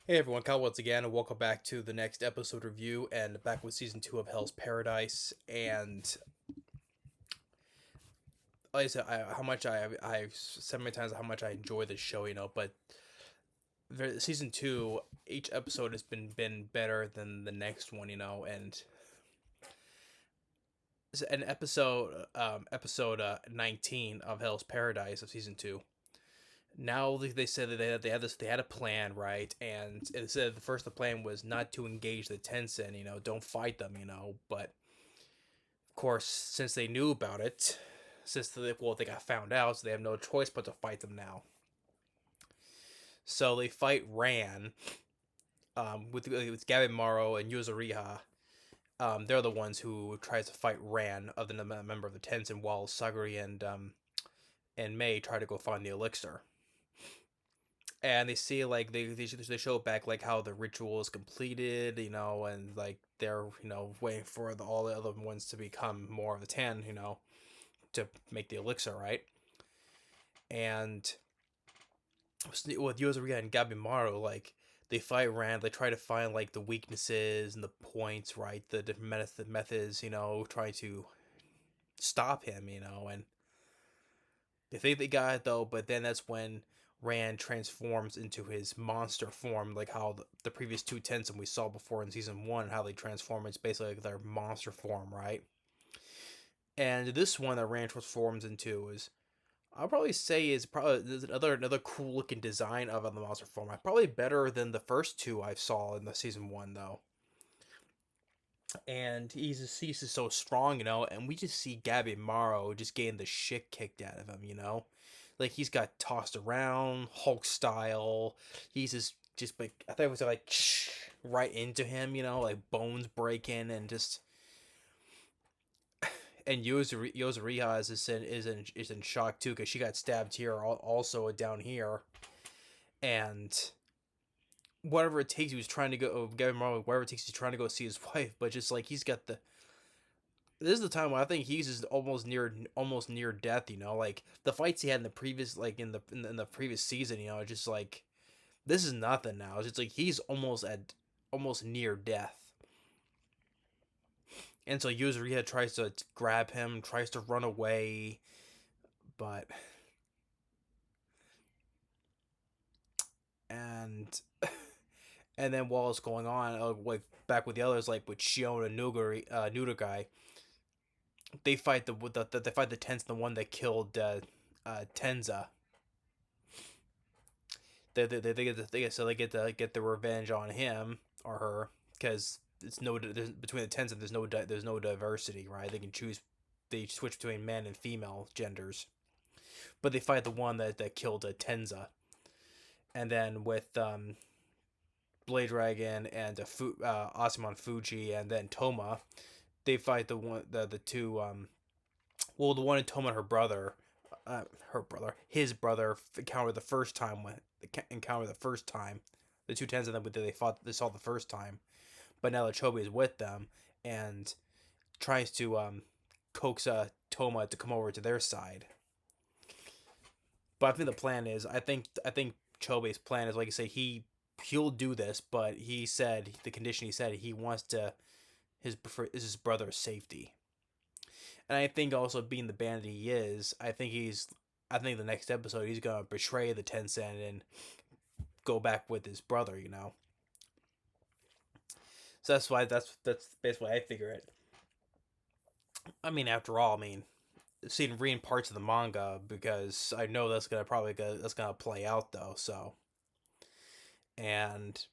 Hey everyone, Kyle once again, and welcome back to the next episode review, and back with season 2 of Hell's Paradise. And like I said, how much I've said many times how much I enjoy this show, but season 2, each episode has been better than the next one, and an episode 19 of Hell's Paradise of season 2. Now they said that they had a plan, right? And it said the plan was not to engage the Tencent, don't fight them, but of course, since they knew about it, they got found out, so they have no choice but to fight them now. So they fight Ran, with Gabimaru and Yuzuriha. They're the ones who tries to fight Ran, other than a member of the Tencent, while Saguri and Mei try to go find the elixir. And they see like they show back like how the ritual is completed, and like they're waiting for all the other ones to become more of the 10, to make the elixir, right? And with Yozuriya and Gabimaru, like they fight Rand, they try to find like the weaknesses and the points, right? The different methods, trying to stop him, and they think they got it though, but then that's when Rand transforms into his monster form, like how the previous two Tensum we saw before in season 1, how they transform. It's basically like their monster form, right? And this one that Rand transforms into is, I'll probably say, is probably another cool looking design of the monster form. Probably better than the first two I saw in the season 1 though. And he's just so strong, and we just see Gabimaru just getting the shit kicked out of him, like he's got tossed around Hulk style. He's just like, I thought it was like right into him, like bones breaking, and just, and Yozuriha is in shock too, because she got stabbed here, also down here, and whatever it takes, he was trying to go, Gavin Marley, whatever it takes, he's trying to go see his wife, but just like he's got the, this is the time when I think he's just almost near death, like the fights he had in the previous, like in the previous season, just like, this is nothing now. It's just like he's almost near death. And so Yuzuriha tries to grab him, tries to run away, but and and then while it's going on, like back with the others, like with Shion and Nuda, they fight they fight the Tense, the one that killed Tenza. They get the revenge on him or her, because it's no, between the Tenza, there's no diversity, right? They switch between men and female genders, but they fight the one that killed Tenza. And then with Blade Dragon and Asimon Fuji and then Toma, they fight the two, well, the one in Toma and his brother encountered the first time, the two tens of them they saw the first time, but now that Chobi is with them and tries to coax Toma to come over to their side. But I think the plan is, I think Chobe's plan is, like I say, he'll do this, but he said the condition, he said he wants to his brother's safety. And I think also, being the bandit he is, I think the next episode he's gonna betray the Tencent and go back with his brother. So that's basically I figure it. I mean, after all, seeing reading parts of the manga, because I know that's gonna play out though. So, and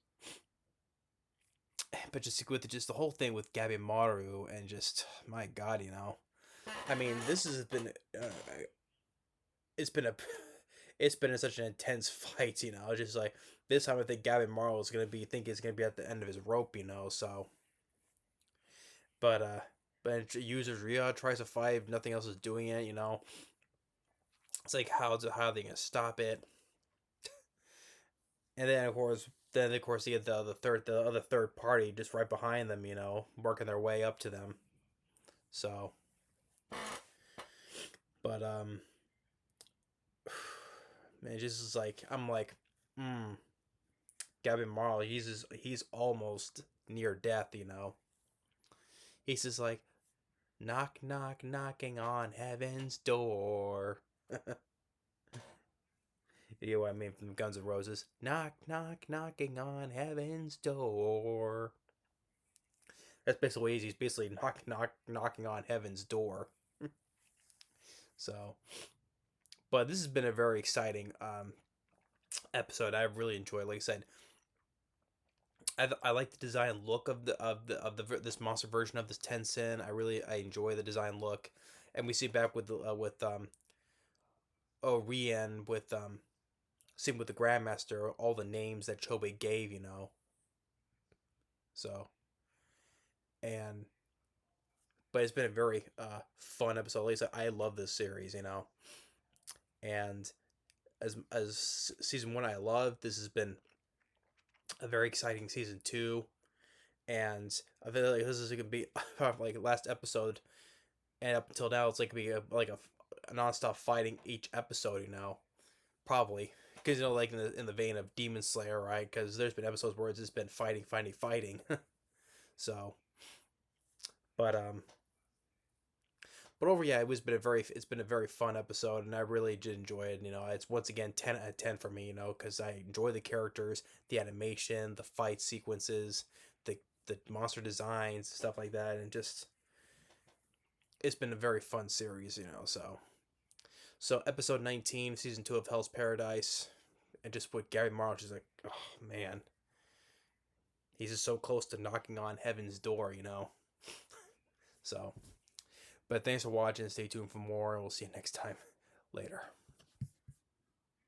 but just with just the whole thing with Gabimaru, and just, my God, I mean, this has been it's been a it's been such an intense fight, just like this time I think Gabimaru is gonna be at the end of his rope, so, but users Ria tries to fight if nothing else is doing it, it's like, how are they gonna stop it? And then of course you get the other third party just right behind them, working their way up to them. So, but man, just is like, I'm like, Gabimaru, he's almost near death. He's just like, knock knock knocking on heaven's door. You know what I mean from Guns N' Roses? Knock knock knocking on heaven's door. That's basically what he's basically knocking on heaven's door. So, but this has been a very exciting episode. I've really enjoyed. Like I said, I like the design look of the this monster version of this Tensen. I enjoy the design look, and we see back with Rian with same with the Grandmaster, all the names that Chobe gave, So and but it's been a very fun episode. At least I love this series, and as season one I love. This has been a very exciting season two, and I feel like this is gonna be like last episode, and up until now it's like gonna be a nonstop fighting each episode, probably because like in the vein of Demon Slayer, right? Because there's been episodes where it's just been fighting, fighting, fighting. So, but yeah, it's been a very fun episode, and I really did enjoy it. It's once again 10 out of 10 for me. Because I enjoy the characters, the animation, the fight sequences, the monster designs, stuff like that, and just it's been a very fun series. So episode 19, season 2 of Hell's Paradise, and just with Gabimaru, just like, oh man, he's just so close to knocking on heaven's door. So, but thanks for watching. Stay tuned for more, and we'll see you next time. Later.